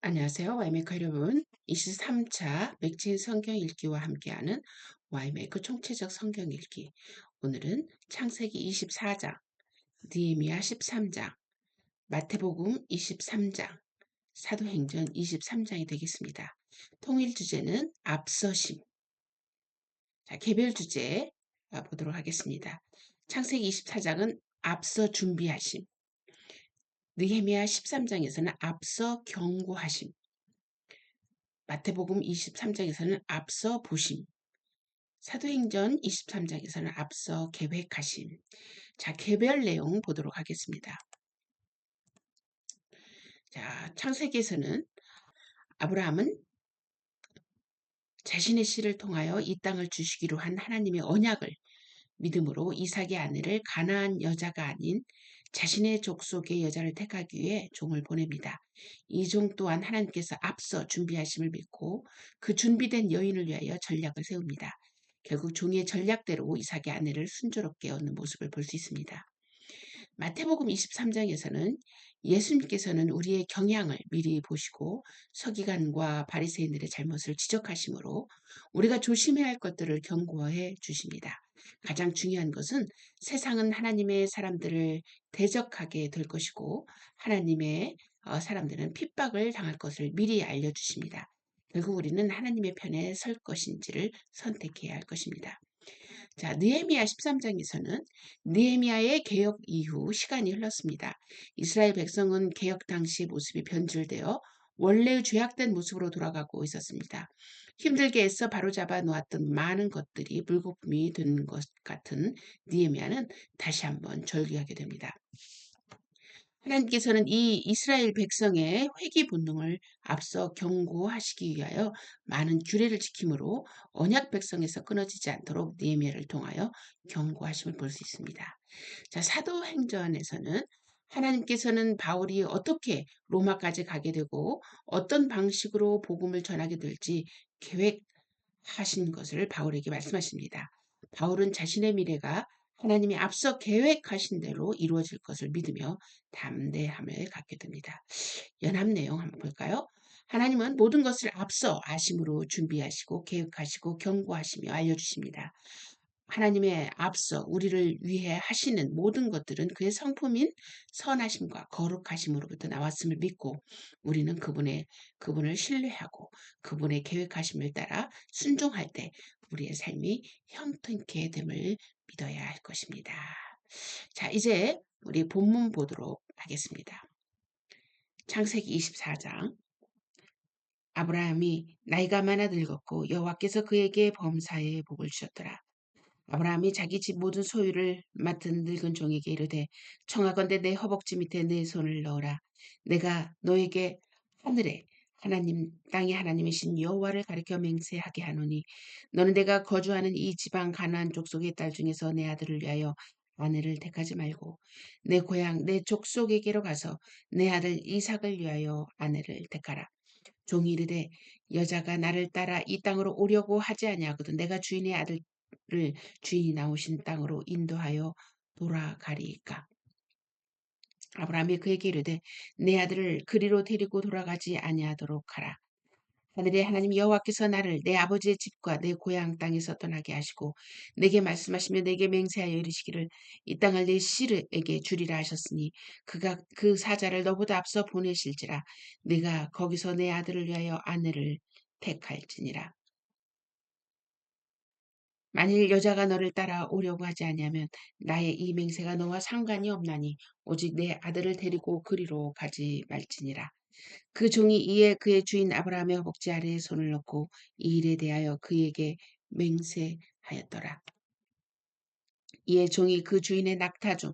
안녕하세요. 와이메이커 여러분. 23차 맥진 성경 읽기와 함께하는 와이메이커 총체적 성경 읽기. 오늘은 창세기 24장, 느헤미야 13장, 마태복음 23장, 사도행전 23장이 되겠습니다. 통일 주제는 앞서심. 자, 개별 주제 보도록 하겠습니다. 창세기 24장은 앞서 준비하심. 느헤미야 13장에서는 앞서 경고하심. 마태복음 23장에서는 앞서 보심, 사도행전 23장에서는 앞서 계획하심. 자, 개별 내용 보도록 하겠습니다. 자, 창세기에서는 아브라함은 자신의 씨를 통하여 이 땅을 주시기로 한 하나님의 언약을 믿음으로 이삭의 아내를 가나안 여자가 아닌 자신의 족속의 여자를 택하기 위해 종을 보냅니다. 이 종 또한 하나님께서 앞서 준비하심을 믿고 그 준비된 여인을 위하여 전략을 세웁니다. 결국 종의 전략대로 이삭의 아내를 순조롭게 얻는 모습을 볼 수 있습니다. 마태복음 23장에서는 예수님께서는 우리의 경향을 미리 보시고 서기관과 바리새인들의 잘못을 지적하시므로 우리가 조심해야 할 것들을 경고해 주십니다. 가장 중요한 것은 세상은 하나님의 사람들을 대적하게 될 것이고 하나님의 사람들은 핍박을 당할 것을 미리 알려주십니다. 결국 우리는 하나님의 편에 설 것인지를 선택해야 할 것입니다. 자, 느헤미야 13장에서는 느헤미야의 개혁 이후 시간이 흘렀습니다. 이스라엘 백성은 개혁 당시의 모습이 변질되어 원래의 죄악된 모습으로 돌아가고 있었습니다. 힘들게 애써 바로잡아 놓았던 많은 것들이 물거품이 된 것 같은 느헤미야는 다시 한번 절규하게 됩니다. 하나님께서는 이 이스라엘 백성의 회개 본능을 앞서 경고하시기 위하여 많은 규례를 지킴으로 언약 백성에서 끊어지지 않도록 느헤미야를 통하여 경고하심을 볼 수 있습니다. 자, 사도행전에서는 하나님께서는 바울이 어떻게 로마까지 가게 되고 어떤 방식으로 복음을 전하게 될지 계획하신 것을 바울에게 말씀하십니다. 바울은 자신의 미래가 하나님이 앞서 계획하신 대로 이루어질 것을 믿으며 담대함을 갖게 됩니다. 연합 내용 한번 볼까요? 하나님은 모든 것을 앞서 아심으로 준비하시고 계획하시고 경고하시며 알려주십니다. 하나님의 앞서 우리를 위해 하시는 모든 것들은 그의 성품인 선하심과 거룩하심으로부터 나왔음을 믿고 우리는 그분을 신뢰하고 그분의 계획하심을 따라 순종할 때 우리의 삶이 형통케 됨을 믿어야 할 것입니다. 자, 이제 우리 본문 보도록 하겠습니다. 창세기 24장. 아브라함이 나이가 많아 늙었고 여호와께서 그에게 범사에 복을 주셨더라. 아브라함이 자기 집 모든 소유를 맡은 늙은 종에게 이르되 청하건대 내 허벅지 밑에 내 손을 넣어라. 내가 너에게 하늘에 하나님 땅의 하나님이신 여호와를 가리켜 맹세하게 하노니 너는 내가 거주하는 이 지방 가나안 족속의 딸 중에서 내 아들을 위하여 아내를 택하지 말고 내 고향 내 족속에게로 가서 내 아들 이삭을 위하여 아내를 택하라. 종이 이르되 여자가 나를 따라 이 땅으로 오려고 하지 아니하거든 내가 주인의 아들을 주인이 나오신 땅으로 인도하여 돌아가리이까. 아브라함이 그에게 이르되 내 아들을 그리로 데리고 돌아가지 아니하도록 하라. 하늘의 하나님 여호와께서 나를 내 아버지의 집과 내 고향 땅에서 떠나게 하시고 내게 말씀하시며 내게 맹세하여 이르시기를 이 땅을 내 씨르에게 주리라 하셨으니 그가 그 사자를 너보다 앞서 보내실지라 네가 거기서 내 아들을 위하여 아내를 택할지니라. 만일 여자가 너를 따라 오려고 하지 아니하면 나의 이 맹세가 너와 상관이 없나니 오직 내 아들을 데리고 그리로 가지 말지니라. 그 종이 이에 그의 주인 아브라함의 허벅지 아래에 손을 넣고 이 일에 대하여 그에게 맹세하였더라. 이에 종이 그 주인의 낙타 중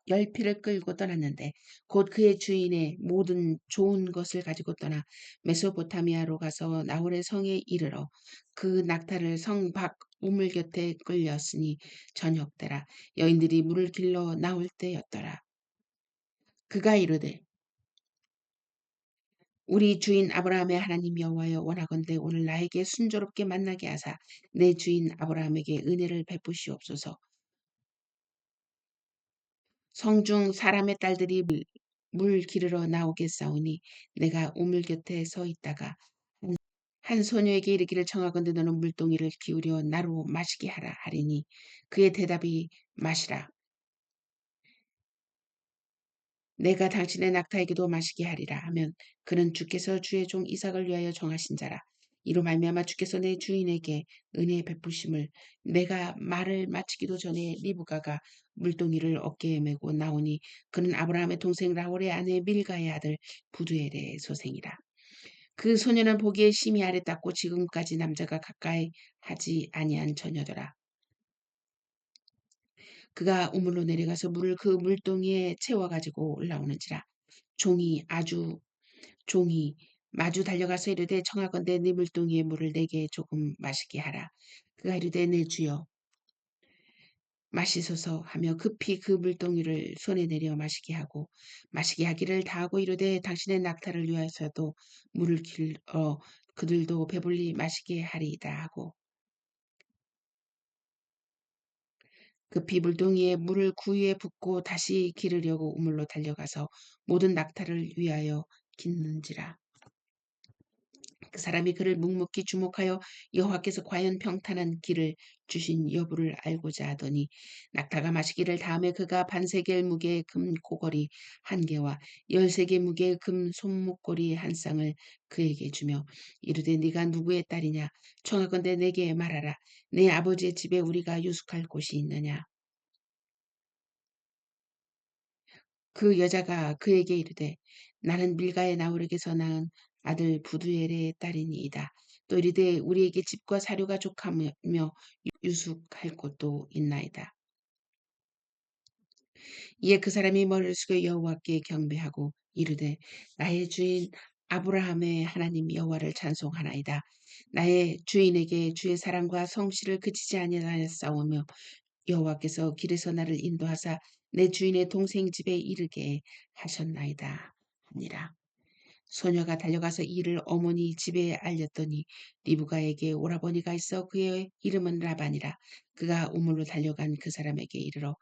열피를 끌고 떠났는데 곧 그의 주인의 모든 좋은 것을 가지고 떠나 메소포타미아로 가서 나홀의 성에 이르러 그 낙타를 성 밖 우물 곁에 끌렸으니 저녁 때라 여인들이 물을 길러 나올 때였더라. 그가 이르되 우리 주인 아브라함의 하나님 여호와여 원하건대 오늘 나에게 순조롭게 만나게 하사 내 주인 아브라함에게 은혜를 베푸시옵소서. 성중 사람의 딸들이 물 기르러 나오겠사오니 내가 우물 곁에 서 있다가 한 소녀에게 이르기를 청하건대 너는 물동이를 기울여 나로 마시게 하라 하리니 그의 대답이 마시라. 내가 당신의 낙타에게도 마시게 하리라 하면 그는 주께서 주의 종 이삭을 위하여 정하신 자라. 이로 말미암아 주께서 내 주인에게 은혜 베푸심을 내가 말을 마치기도 전에 리브가가 물동이를 어깨에 메고 나오니 그는 아브라함의 동생 라홀의 아내 밀가의 아들 부두엘의 소생이라. 그 소녀는 보기에 심히 아랬답고 지금까지 남자가 가까이 하지 아니한 처녀더라. 그가 우물로 내려가서 물을 그 물동이에 채워가지고 올라오는지라. 종이 아주 종이 마주 달려가서 이르되 청하건대 네 물동이의 물을 내게 조금 마시게 하라. 그가 이르되 내 주여 마시소서 하며 급히 그 물동이를 손에 내려 마시게 하고 마시게 하기를 다하고 이르되 당신의 낙타를 위하여서도 물을 길어 그들도 배불리 마시게 하리이다 하고 급히 물동이에 물을 구유에 붓고 다시 기르려고 우물로 달려가서 모든 낙타를 위하여 깃는지라. 그 사람이 그를 묵묵히 주목하여 여호와께서 과연 평탄한 길을 주신 여부를 알고자 하더니 낙타가 마시기를 다음에 그가 반세겔 무게의 금 고거리 한 개와 13개 무게의 금 손목고리 한 쌍을 그에게 주며 이르되 네가 누구의 딸이냐 청하건대 내게 말하라 내 아버지의 집에 우리가 유숙할 곳이 있느냐. 그 여자가 그에게 이르되 나는 밀가의 나홀에게서 낳은 아들 부두엘의 딸이니이다. 또 이르되 우리에게 집과 사료가 족하며 유숙할 곳도 있나이다. 이에 그 사람이 머리를 숙여 여호와께 경배하고 이르되 나의 주인 아브라함의 하나님 여호와를 찬송하나이다. 나의 주인에게 주의 사랑과 성실을 그치지 아니하였사오며 여호와께서 길에서 나를 인도하사 내 주인의 동생 집에 이르게 하셨나이다 하니라. 소녀가 달려가서 이 일을 어머니 집에 알렸더니 리브가에게 오라버니가 있어 그의 이름은 라반이라. 그가 우물로 달려간 그 사람에게 이르러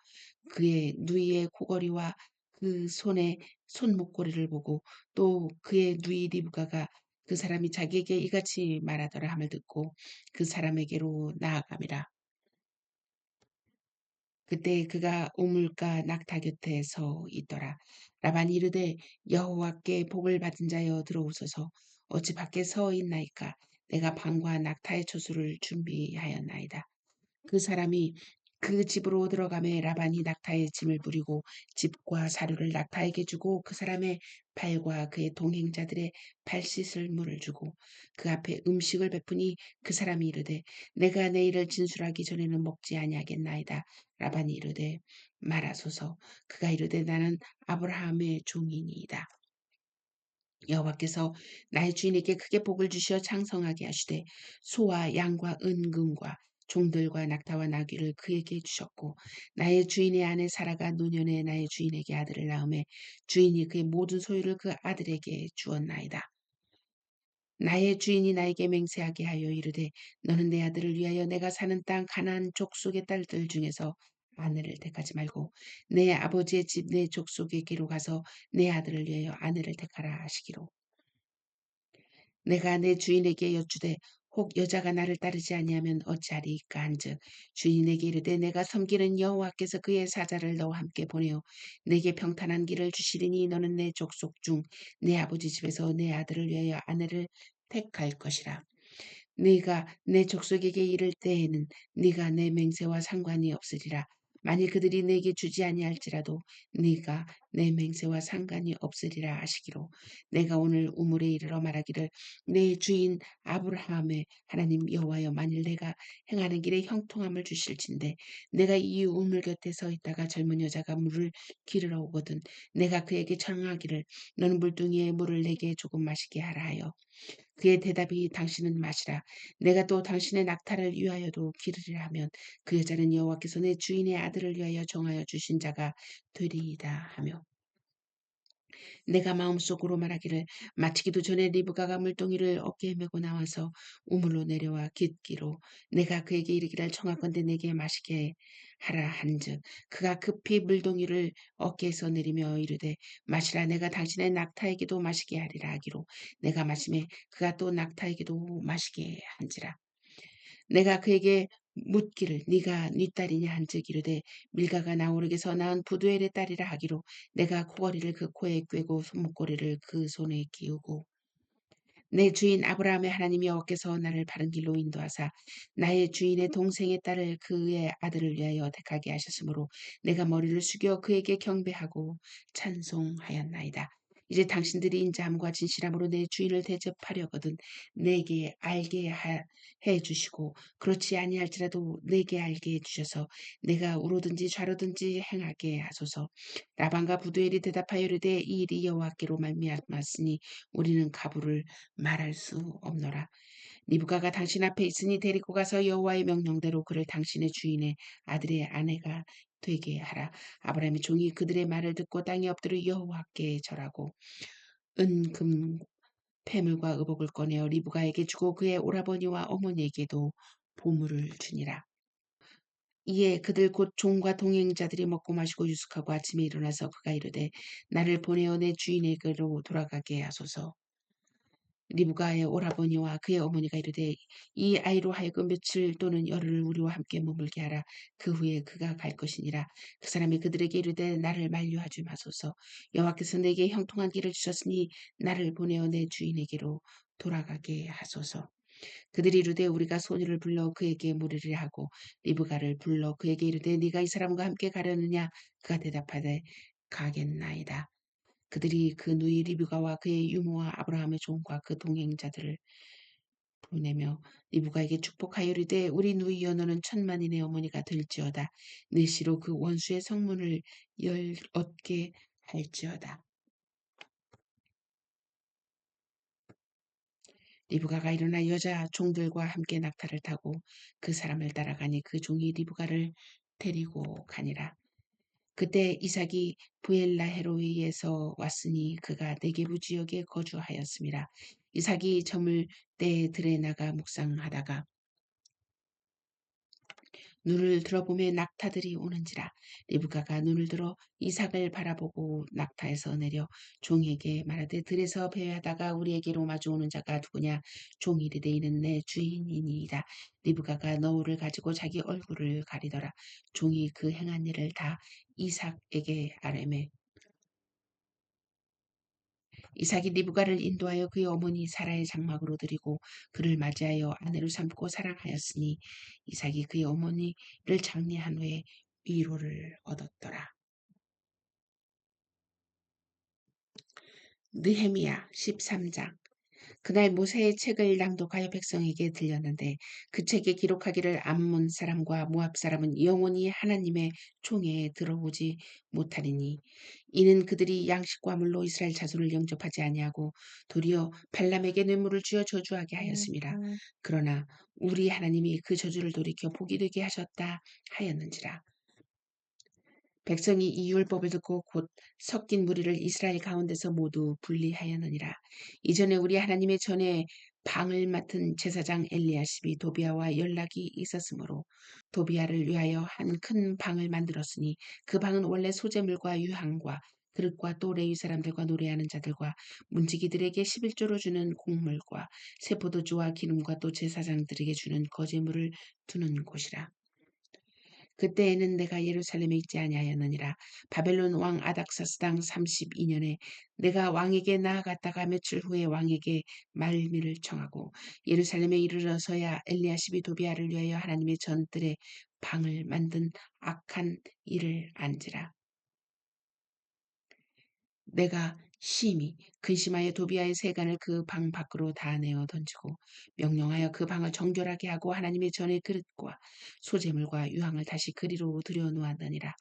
그의 누이의 코걸이와 그 손의 손목고리를 보고 또 그의 누이 리브가가 그 사람이 자기에게 이같이 말하더라 함을 듣고 그 사람에게로 나아감이라. 그때 그가 우물가 낙타 곁에 서 있더라. 라반이 이르되 여호와께 복을 받은 자여 들어오소서. 어찌 밖에 서 있나이까. 내가 방과 낙타의 초수를 준비하였나이다. 그 사람이 그 집으로 들어가매 라반이 낙타의 짐을 부리고 집과 사료를 낙타에게 주고 그 사람의 발과 그의 동행자들의 발 씻을 물을 주고 그 앞에 음식을 베푸니 그 사람이 이르되 내가 내일을 진술하기 전에는 먹지 아니하겠나이다. 라반이 이르되 말하소서. 그가 이르되 나는 아브라함의 종이니이다. 여호와께서 나의 주인에게 크게 복을 주시어 창성하게 하시되 소와 양과 은금과 종들과 낙타와 나귀를 그에게 주셨고 나의 주인의 아내 사라가 노년에 나의 주인에게 아들을 낳음에 주인이 그의 모든 소유를 그 아들에게 주었나이다. 나의 주인이 나에게 맹세하게 하여 이르되 너는 내 아들을 위하여 내가 사는 땅 가나안 족속의 딸들 중에서 아내를 택하지 말고 내 아버지의 집 내 족속에게로 가서 내 아들을 위하여 아내를 택하라 하시기로 내가 내 주인에게 여쭈되 혹 여자가 나를 따르지 아니하면 어찌하리이까 한즉 주인에게 이르되 내가 섬기는 여호와께서 그의 사자를 너와 함께 보내어 내게 평탄한 길을 주시리니 너는 내 족속 중 내 아버지 집에서 내 아들을 위하여 아내를 택할 것이라. 네가 내 족속에게 이를 때에는 네가 내 맹세와 상관이 없으리라. 만일 그들이 내게 주지 아니할지라도 네가 내 맹세와 상관이 없으리라 하시기로 내가 오늘 우물에 이르러 말하기를 내 주인 아브라함의 하나님 여호와여 만일 내가 행하는 길에 형통함을 주실진데 내가 이 우물 곁에 서 있다가 젊은 여자가 물을 기르러 오거든 내가 그에게 청하기를 너는 물뚱이에 물을 내게 조금 마시게 하라 하여 그의 대답이 당신은 마시라. 내가 또 당신의 낙타를 위하여도 기르리라 하면 그 여자는 여호와께서 내 주인의 아들을 위하여 정하여 주신 자가 되리이다 하며 내가 마음속으로 말하기를 마치기도 전에 리브가가 물동이를 어깨에 메고 나와서 우물로 내려와 깃기로 내가 그에게 이르기를 청하건대 내게 마시게 하라 한즉 그가 급히 물동이를 어깨에서 내리며 이르되 마시라 내가 당신의 낙타에게도 마시게 하리라 하기로 내가 마시매 그가 또 낙타에게도 마시게 한지라. 내가 그에게 묻기를 네가 네 딸이냐 한즉 이르되 밀가가 나오르게서 낳은 부두엘의 딸이라 하기로 내가 코걸이를 그 코에 꿰고 손목고리를 그 손에 끼우고 내 주인 아브라함의 하나님이 어께서 나를 바른 길로 인도하사 나의 주인의 동생의 딸을 그의 아들을 위하여 택하게 하셨으므로 내가 머리를 숙여 그에게 경배하고 찬송하였나이다. 이제 당신들이 인자함과 진실함으로 내 주인을 대접하려거든 내게 알게 해 주시고 그렇지 아니할지라도 내게 알게 해 주셔서 내가 우로든지 좌로든지 행하게 하소서. 라반과 부두엘이 대답하여 이르되 이 일이 여호와께로 말미암았으니 우리는 가부를 말할 수 없노라. 리브가가 당신 앞에 있으니 데리고 가서 여호와의 명령대로 그를 당신의 주인의 아들의 아내가 되게 하라. 아브라함의 종이 그들의 말을 듣고 땅에 엎드려 여호와께 절하고 은, 금, 패물과 의복을 꺼내어 리브가에게 주고 그의 오라버니와 어머니에게도 보물을 주니라. 이에 그들 곧 종과 동행자들이 먹고 마시고 유숙하고 아침에 일어나서 그가 이르되 나를 보내어 내 주인에게로 돌아가게 하소서. 리브가의 오라버니와 그의 어머니가 이르되 이 아이로 하여금 며칠 또는 열흘을 우리와 함께 머물게 하라. 그 후에 그가 갈 것이니라. 그 사람이 그들에게 이르되 나를 만류하지 마소서. 여호와께서 내게 형통한 길을 주셨으니 나를 보내어 내 주인에게로 돌아가게 하소서. 그들이 이르되 우리가 소녀를 불러 그에게 물으리라 하고 리브가를 불러 그에게 이르되 네가 이 사람과 함께 가려느냐. 그가 대답하되 가겠나이다. 그들이 그 누이 리브가와 그의 유모와 아브라함의 종과 그 동행자들을 보내며 리브가에게 축복하여 이르되 우리 누이 여너는 천만인의 어머니가 될지어다. 내 시로 그 원수의 성문을 얻게 할지어다. 리브가가 일어나 여자 종들과 함께 낙타를 타고 그 사람을 따라가니 그 종이 리브가를 데리고 가니라. 그때 이삭이 부엘라헤로이에서 왔으니 그가 네게부 지역에 거주하였습니다. 이삭이 저물 때 들에 나가 묵상하다가 눈을 들어보매 낙타들이 오는지라. 리브가가 눈을 들어 이삭을 바라보고 낙타에서 내려 종에게 말하되 들에서 배회하다가 우리에게로 마주오는 자가 누구냐. 종이 이르되 이는 내 주인이니이다. 리브가가 너울을 가지고 자기 얼굴을 가리더라. 종이 그 행한 일을 다 이삭에게 아뢰매 이삭이 리브가를 인도하여 그의 어머니 사라의 장막으로 들이고 그를 맞이하여 아내로 삼고 사랑하였으니 이삭이 그의 어머니를 장례한 후에 위로를 얻었더라. 느헤미야 13장. 그날 모세의 책을 낭독하여 백성에게 들렸는데 그 책에 기록하기를 암몬 사람과 모압 사람은 영원히 하나님의 총회에 들어오지 못하리니 이는 그들이 양식과 물로 이스라엘 자손을 영접하지 아니하고 도리어 발람에게 뇌물을 주어 저주하게 하였습니다. 그러나 우리 하나님이 그 저주를 돌이켜 복이 되게 하셨다 하였는지라. 백성이 이 율법을 듣고 곧 섞인 무리를 이스라엘 가운데서 모두 분리하였느니라. 이전에 우리 하나님의 전에 방을 맡은 제사장 엘리야십이 도비아와 연락이 있었으므로 도비아를 위하여 한 큰 방을 만들었으니 그 방은 원래 소재물과 유향과 그릇과 또 레위 사람들과 노래하는 자들과 문지기들에게 11조로 주는 곡물과 세포도주와 기름과 또 제사장들에게 주는 거제물을 두는 곳이라. 그때에는 내가 예루살렘에 있지 아니하였느니라. 바벨론 왕 아닥사스당 32년에 내가 왕에게 나아갔다가 며칠 후에 왕에게 말미를 청하고 예루살렘에 이르러서야 엘리야십이 도비아를 위하여 하나님의 전들의 방을 만든 악한 일을 안지라. 내가 심히 근심하여 도비아의 세간을 그 방 밖으로 다 내어 던지고 명령하여 그 방을 정결하게 하고 하나님의 전의 그릇과 소재물과 유황을 다시 그리로 들여놓았느니라.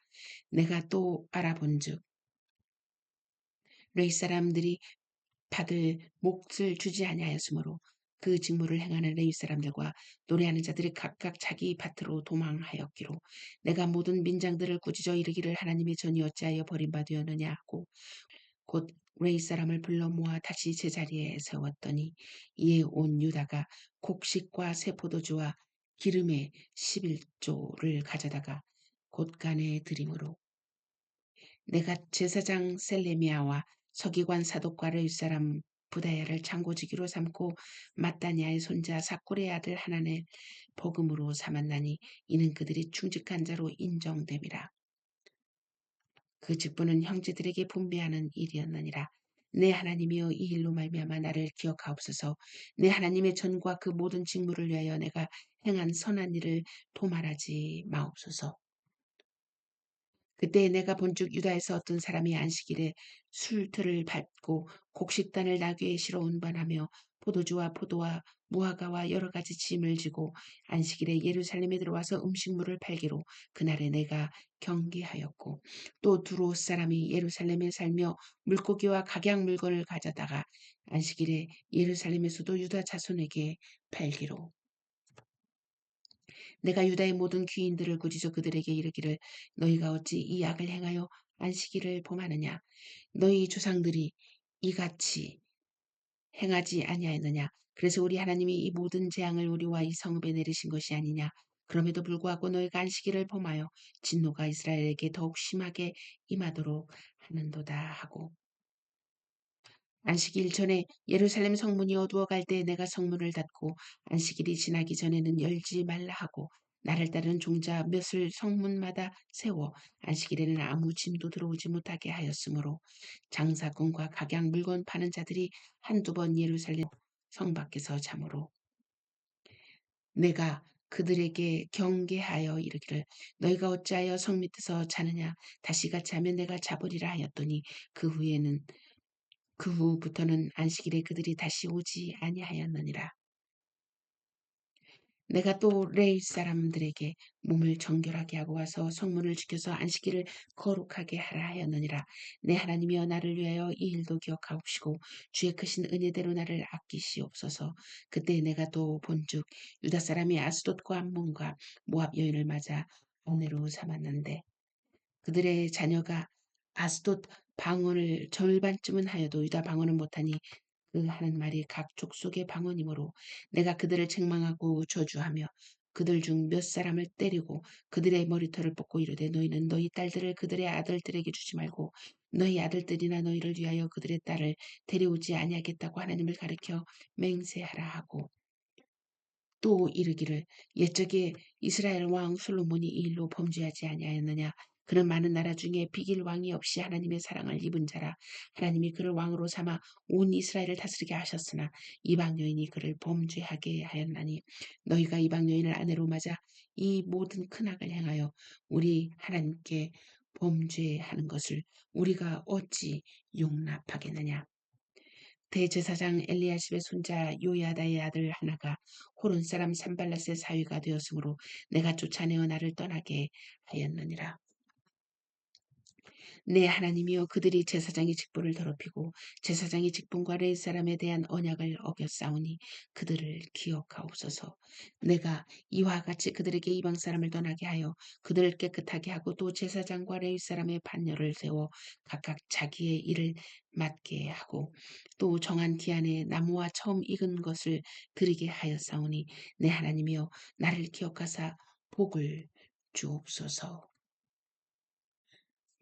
내가 또 알아본즉 레이 사람들이 받을 몫을 주지 아니하였으므로 그 직무를 행하는 레위 사람들과 노래하는 자들이 각각 자기 밭으로 도망하였기로 내가 모든 민장들을 꾸짖어 이르기를 하나님의 전이 어찌하여 버림받으었느냐 하고 곧 레이 사람을 불러 모아 다시 제자리에 세웠더니 이에 온 유다가 곡식과 세포도주와 기름의 11조를 가져다가 곳간에 들이므로 내가 제사장 셀레미야와 서기관 사독과의 윗사람 부다야를 창고지기로 삼고 마따니아의 손자 사꿀의 아들 하나넬 복음으로 삼았나니 이는 그들이 충직한 자로 인정됨이라. 그 직분은 형제들에게 분배하는 일이었느니라. 내 하나님이여 이 일로 말미암아 나를 기억하옵소서. 내 하나님의 전과 그 모든 직무를 위하여 내가 행한 선한 일을 도말하지 마옵소서. 그때 내가 본즉 유다에서 어떤 사람이 안식일에 술틀을 밟고 곡식단을 나귀에 실어 운반하며 포도주와 포도와 무화과와 여러 가지 짐을 지고 안식일에 예루살렘에 들어와서 음식물을 팔기로 그날에 내가 경계하였고 또 두롯 사람이 예루살렘에 살며 물고기와 각양 물건을 가져다가 안식일에 예루살렘에서도 유다 자손에게 팔기로 내가 유다의 모든 귀인들을 꾸짖어 그들에게 이르기를 너희가 어찌 이 악을 행하여 안식일을 범하느냐 너희 조상들이 이같이 행하지 아니하였느냐 그래서 우리 하나님이 이 모든 재앙을 우리와 이 성읍에 내리신 것이 아니냐 그럼에도 불구하고 너희가 안식일을 범하여 진노가 이스라엘에게 더욱 심하게 임하도록 하는도다 하고 안식일 전에 예루살렘 성문이 어두워갈 때 내가 성문을 닫고 안식일이 지나기 전에는 열지 말라 하고 나를 따르는 종자 몇을 성문마다 세워 안식일에는 아무 짐도 들어오지 못하게 하였으므로 장사꾼과 각양 물건 파는 자들이 한두 번 예루살렘 성 밖에서 자므로 내가 그들에게 경계하여 이르기를 너희가 어찌하여 성 밑에서 자느냐 다시 같이 하면 내가 자버리라 하였더니 그 후부터는 안식일에 그들이 다시 오지 아니하였느니라. 내가 또 레위 사람들에게 몸을 정결하게 하고 와서 성문을 지켜서 안식일을 거룩하게 하라 하였느니라. 내 하나님이여 나를 위하여 이 일도 기억하옵시고 주의 크신 은혜대로 나를 아끼시옵소서. 그때 내가 또 본즉 유다 사람이 아스돗과 암몬과 모압 여인을 맞아 아내로 삼았는데 그들의 자녀가 아스돗 방언을 절반쯤은 하여도 유다 방언은 못하니 그 하는 말이 각 족속의 방언이므로 내가 그들을 책망하고 저주하며 그들 중 몇 사람을 때리고 그들의 머리털을 뽑고 이르되 너희는 너희 딸들을 그들의 아들들에게 주지 말고 너희 아들들이나 너희를 위하여 그들의 딸을 데려오지 아니하겠다고 하나님을 가리켜 맹세하라 하고 또 이르기를 옛적에 이스라엘 왕 솔로몬이 이 일로 범죄하지 아니하였느냐 그는 많은 나라 중에 비길 왕이 없이 하나님의 사랑을 입은 자라 하나님이 그를 왕으로 삼아 온 이스라엘을 다스리게 하셨으나 이방 여인이 그를 범죄하게 하였나니 너희가 이방 여인을 아내로 맞아 이 모든 큰 악을 행하여 우리 하나님께 범죄하는 것을 우리가 어찌 용납하겠느냐 대제사장 엘리야십의 손자 요야다의 아들 하나가 호론 사람 산발랏의 사위가 되었으므로 내가 쫓아내어 나를 떠나게 하였느니라. 내 하나님이여 그들이 제사장의 직분을 더럽히고 제사장의 직분과 레위 사람에 대한 언약을 어겼사오니 그들을 기억하옵소서. 내가 이와 같이 그들에게 이방 사람을 떠나게 하여 그들을 깨끗하게 하고 또 제사장과 레위 사람의 반열을 세워 각각 자기의 일을 맡게 하고 또 정한 기한에 나무와 처음 익은 것을 드리게 하였사오니 내 하나님이여 나를 기억하사 복을 주옵소서.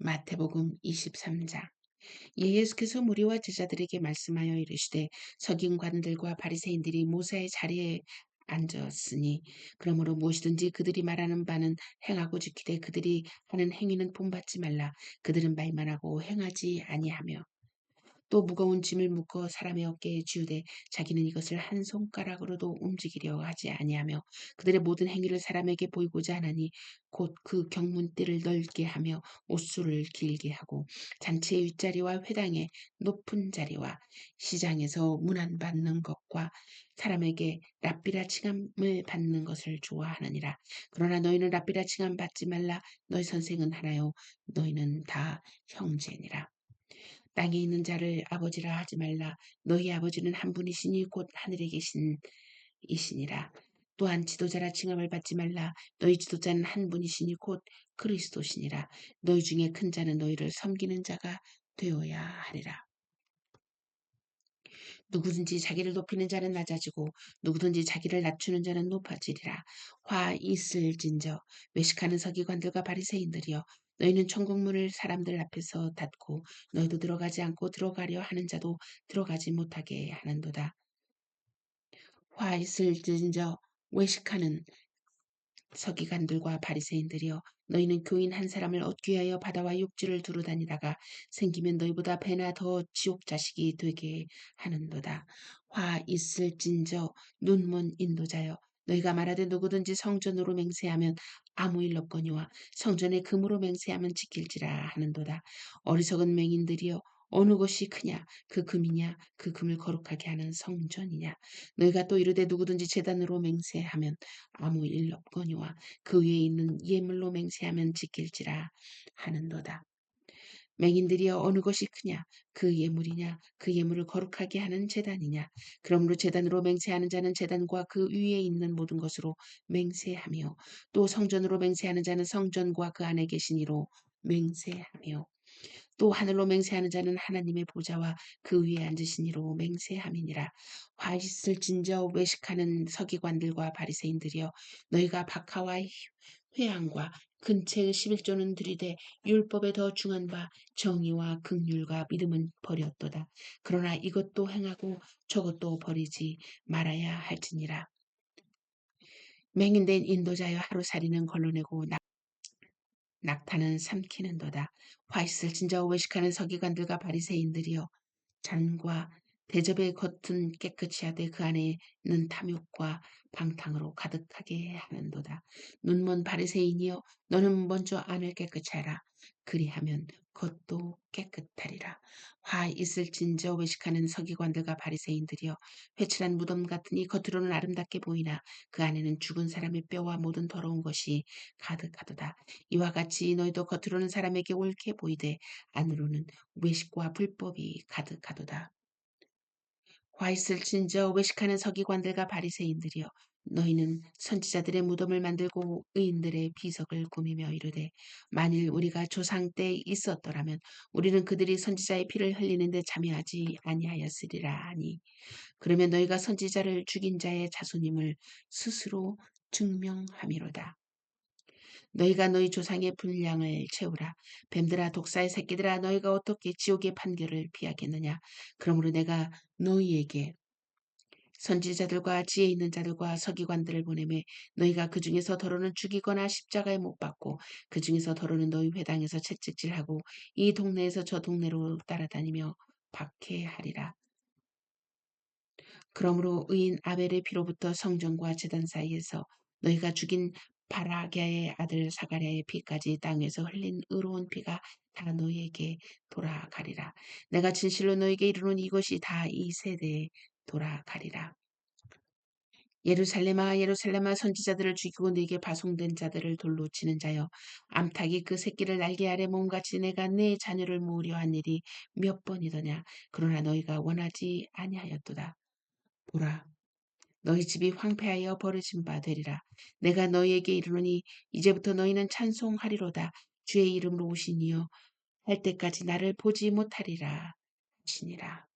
마태복음 23장 예수께서 무리와 제자들에게 말씀하여 이르시되 서기관들과 바리새인들이 모세의 자리에 앉았으니 그러므로 무엇이든지 그들이 말하는 바는 행하고 지키되 그들이 하는 행위는 본받지 말라 그들은 말만 하고 행하지 아니하며 또 무거운 짐을 묶어 사람의 어깨에 쥐우되 자기는 이것을 한 손가락으로도 움직이려 하지 아니하며 그들의 모든 행위를 사람에게 보이고자 하나니 곧 그 경문띠를 넓게 하며 옷수를 길게 하고 잔치의 윗자리와 회당의 높은 자리와 시장에서 문안 받는 것과 사람에게 랍비라 칭함을 받는 것을 좋아하느니라. 그러나 너희는 랍비라 칭함 받지 말라. 너희 선생은 하나요. 너희는 다 형제니라. 땅에 있는 자를 아버지라 하지 말라. 너희 아버지는 한 분이시니 곧 하늘에 계신 이시니라. 또한 지도자라 칭함을 받지 말라. 너희 지도자는 한 분이시니 곧 그리스도시니라. 너희 중에 큰 자는 너희를 섬기는 자가 되어야 하리라. 누구든지 자기를 높이는 자는 낮아지고 누구든지 자기를 낮추는 자는 높아지리라. 화 있을진저 외식하는 서기관들과 바리새인들이여 너희는 천국 문을 사람들 앞에서 닫고 너희도 들어가지 않고 들어가려 하는 자도 들어가지 못하게 하는도다. 화 있을진저 외식하는 서기관들과 바리새인들이여 너희는 교인 한 사람을 얻기 위하여 바다와 육지를 두루 다니다가 생기면 너희보다 배나 더 지옥 자식이 되게 하는도다. 화 있을진저 눈먼 인도자여 너희가 말하되 누구든지 성전으로 맹세하면 아무 일 없거니와 성전에 금으로 맹세하면 지킬지라 하는도다. 어리석은 맹인들이여 어느 것이 크냐 그 금이냐 그 금을 거룩하게 하는 성전이냐. 너희가 또 이르되 누구든지 제단으로 맹세하면 아무 일 없거니와 그 위에 있는 예물로 맹세하면 지킬지라 하는도다. 맹인들이여 어느 것이 크냐 그 예물이냐 그 예물을 거룩하게 하는 제단이냐. 그러므로 제단으로 맹세하는 자는 제단과 그 위에 있는 모든 것으로 맹세하며 또 성전으로 맹세하는 자는 성전과 그 안에 계신 이로 맹세하며 또 하늘로 맹세하는 자는 하나님의 보좌와 그 위에 앉으신 이로 맹세함이니라. 화 있을진저 외식하는 서기관들과 바리새인들이여 너희가 박하와 회항과 근체의 11조는 들이되 율법에 더 중한 바 정의와 긍휼과 믿음은 버렸도다. 그러나 이것도 행하고 저것도 버리지 말아야 할지니라. 맹인된 인도자여 하루살이는 걸러내고 낙타는 삼키는도다. 화 있을 진저 외식하는 서기관들과 바리새인들이여 잔과 대접의 겉은 깨끗이 하되 그 안에는 탐욕과 방탕으로 가득하게 하는도다. 눈먼 바리새인이여 너는 먼저 안을 깨끗이 하라. 그리하면 겉도 깨끗하리라. 화 있을진저 외식하는 서기관들과 바리새인들이여 회칠한 무덤 같으니 겉으로는 아름답게 보이나 그 안에는 죽은 사람의 뼈와 모든 더러운 것이 가득하도다. 이와 같이 너희도 겉으로는 사람에게 옳게 보이되 안으로는 외식과 불법이 가득하도다. 화 있을진저 외식하는 서기관들과 바리새인들이여 너희는 선지자들의 무덤을 만들고 의인들의 비석을 꾸미며 이르되 만일 우리가 조상 때 있었더라면 우리는 그들이 선지자의 피를 흘리는데 참여하지 아니하였으리라 하니 그러면 너희가 선지자를 죽인 자의 자손임을 스스로 증명함이로다. 너희가 너희 조상의 분량을 채우라. 뱀들아 독사의 새끼들아 너희가 어떻게 지옥의 판결을 피하겠느냐. 그러므로 내가 너희에게 선지자들과 지혜 있는 자들과 서기관들을 보내매 너희가 그 중에서 더러는 죽이거나 십자가에 못 박고 그 중에서 더러는 너희 회당에서 채찍질하고 이 동네에서 저 동네로 따라다니며 박해하리라. 그러므로 의인 아벨의 피로부터 성전과 제단 사이에서 너희가 죽인 바라게의 아들 사가랴의 피까지 땅에서 흘린 의로운 피가 다 너희에게 돌아가리라. 내가 진실로 너희에게 이르노니 이것이 다 이 세대에 돌아가리라. 예루살렘아 예루살렘아 선지자들을 죽이고 네게 파송된 자들을 돌로 치는 자여 암탉이 그 새끼를 날개 아래 몸같이 내가 내 자녀를 모으려 한 일이 몇 번이더냐. 그러나 너희가 원하지 아니하였도다. 보라 너희 집이 황폐하여 버려진 바 되리라. 내가 너희에게 이르노니 이제부터 너희는 찬송하리로다. 주의 이름으로 오신 이여 할 때까지 나를 보지 못하리라 하시니라.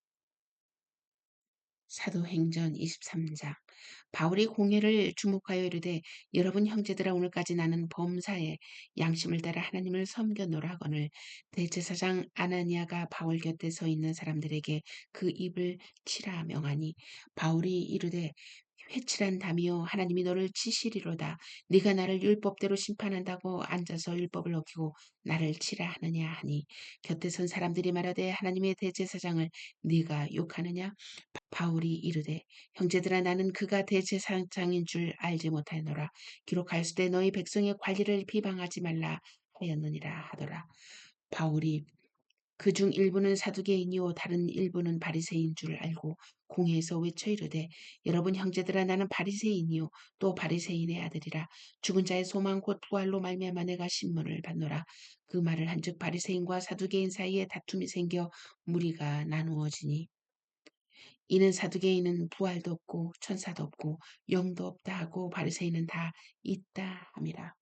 사도행전 23장 바울이 공회를 주목하여 이르되 여러분 형제들아 오늘까지 나는 범사에 양심을 따라 하나님을 섬겨노라거늘 대제사장 아나니아가 바울 곁에 서 있는 사람들에게 그 입을 치라 명하니 바울이 이르되 회칠한 담이여 하나님이 너를 치시리로다. 네가 나를 율법대로 심판한다고 앉아서 율법을 어기고 나를 치라 하느냐 하니 곁에 선 사람들이 말하되 하나님의 대제사장을 네가 욕하느냐. 바울이 이르되 형제들아 나는 그가 대제사장인 줄 알지 못하노라. 기록하였을 때 너희 백성의 관리를 비방하지 말라 하였느니라 하더라. 바울이 그중 일부는 사두개인이요 다른 일부는 바리새인 줄 알고 공회에서 외쳐 이르되 여러분 형제들아 나는 바리새인이요 또 바리새인의 아들이라. 죽은 자의 소망 곧 부활로 말미암아 내가 신문을 받노라. 그 말을 한즉 바리새인과 사두개인 사이에 다툼이 생겨 무리가 나누어지니 이는 사두개인은 부활도 없고 천사도 없고 영도 없다 하고 바리새인은 다 있다 함이라.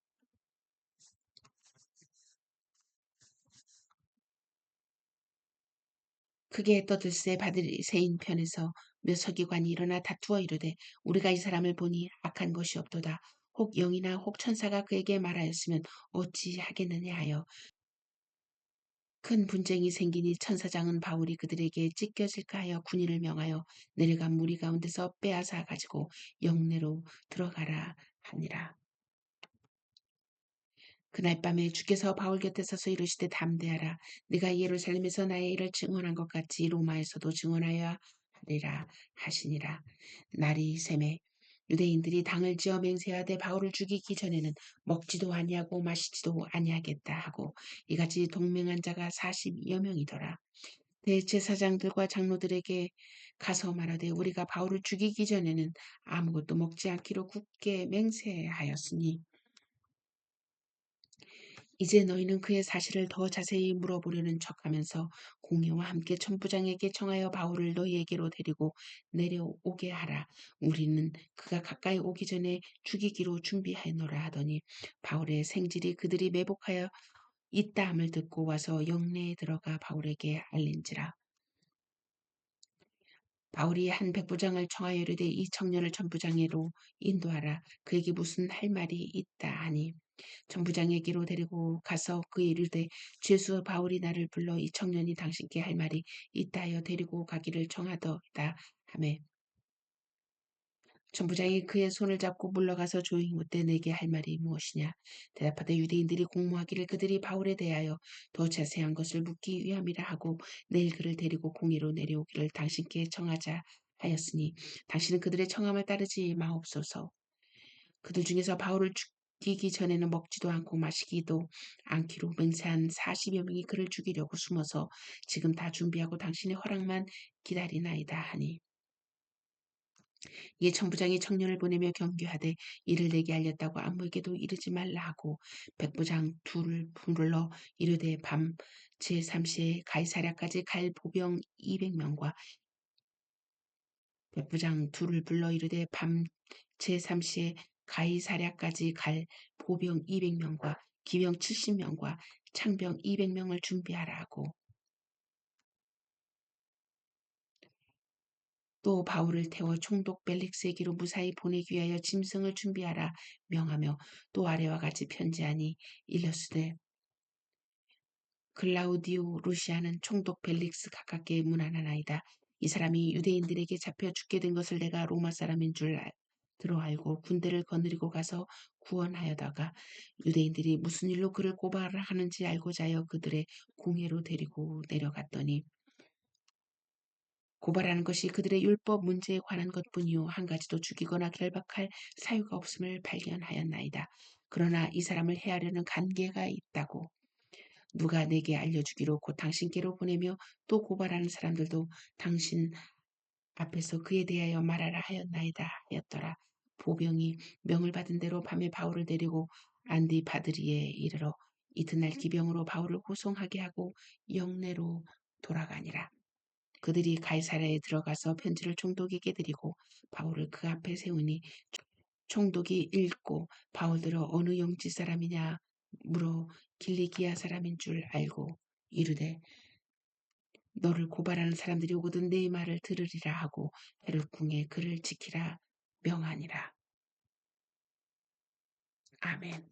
크게 떠들세 바리새인 편에서 몇 서기관이 일어나 다투어 이르되 우리가 이 사람을 보니 악한 것이 없도다. 혹 영이나 혹 천사가 그에게 말하였으면 어찌 하겠느냐 하여 큰 분쟁이 생기니 천사장은 바울이 그들에게 찢겨질까 하여 군인을 명하여 내려간 무리 가운데서 빼앗아 가지고 영내로 들어가라 하니라. 그날 밤에 주께서 바울 곁에 서서 이르시되 담대하라. 네가 예루살렘에서 나의 일을 증언한 것 같이 로마에서도 증언하여야 하리라 하시니라. 날이 새매 유대인들이 당을 지어 맹세하되 바울을 죽이기 전에는 먹지도 아니하고 마시지도 아니하겠다 하고 이같이 동맹한 자가 40여 명이더라. 대제사장들과 장로들에게 가서 말하되 우리가 바울을 죽이기 전에는 아무것도 먹지 않기로 굳게 맹세하였으니 이제 너희는 그의 사실을 더 자세히 물어보려는 척하면서 공회와 함께 천부장에게 청하여 바울을 너희에게로 데리고 내려오게 하라. 우리는 그가 가까이 오기 전에 죽이기로 준비하노라 하더니 바울의 생질이 그들이 매복하여 있다함을 듣고 와서 영내에 들어가 바울에게 알린지라. 바울이 한 백부장을 청하여 이르되 이 청년을 천부장에로 인도하라. 그에게 무슨 할 말이 있다 하니 전부장에게로 데리고 가서 그의 이르되 죄수 바울이 나를 불러 이 청년이 당신께 할 말이 있다 하여 데리고 가기를 청하더이다 하매 전부장이 그의 손을 잡고 물러가서 조용히 묻되 내게 할 말이 무엇이냐 대답하되 유대인들이 공모하기를 그들이 바울에 대하여 더 자세한 것을 묻기 위함이라 하고 내일 그를 데리고 공의로 내려오기를 당신께 청하자 하였으니 당신은 그들의 청함을 따르지 마옵소서. 그들 중에서 바울을 죽이기 전에는 먹지도 않고 마시기도 않기로 맹세한 40여 명이 그를 죽이려고 숨어서 지금 다 준비하고 당신의 허락만 기다리나이다 하니 이에 천부장이 청년을 보내며 경계하되 이를 내게 알렸다고 아무에게도 이르지 말라 하고 백부장 둘을 불러 이르되 밤 제3시에 가이사랴까지 갈 보병 200명과 백부장 둘을 불러 이르되 밤 제3시에 가이사랴까지 갈 보병 200명과 기병 70명과 창병 200명을 준비하라 하고 또 바울을 태워 총독 벨릭스에게로 무사히 보내기 위하여 짐승을 준비하라 명하며 또 아래와 같이 편지하니 일러스되 글라우디오 루시아는 총독 벨릭스 가깝게 문안하나이다. 이 사람이 유대인들에게 잡혀 죽게 된 것을 내가 로마 사람인 줄 들어 알고 군대를 거느리고 가서 구원하여다가 유대인들이 무슨 일로 그를 고발하는지 알고자 하여 그들의 공회로 데리고 내려갔더니 고발하는 것이 그들의 율법 문제에 관한 것뿐이요 한 가지도 죽이거나 결박할 사유가 없음을 발견하였나이다. 그러나 이 사람을 해하려는 관계가 있다고 누가 내게 알려주기로 곧 당신께로 보내며 또 고발하는 사람들도 당신 앞에서 그에 대하여 말하라 하였나이다 하였더라. 보병이 명을 받은 대로 밤에 바울을 데리고 안디바드리에 이르러 이튿날 기병으로 바울을 호송하게 하고 영내로 돌아가니라. 그들이 가이사랴에 들어가서 편지를 총독에게 드리고 바울을 그 앞에 세우니 총독이 읽고 바울들어 어느 영지 사람이냐 물어 길리기아 사람인 줄 알고 이르되 너를 고발하는 사람들이 오거든 내 말을 들으리라 하고 헤롯 궁에 그를 지키라 명하니라. 아멘.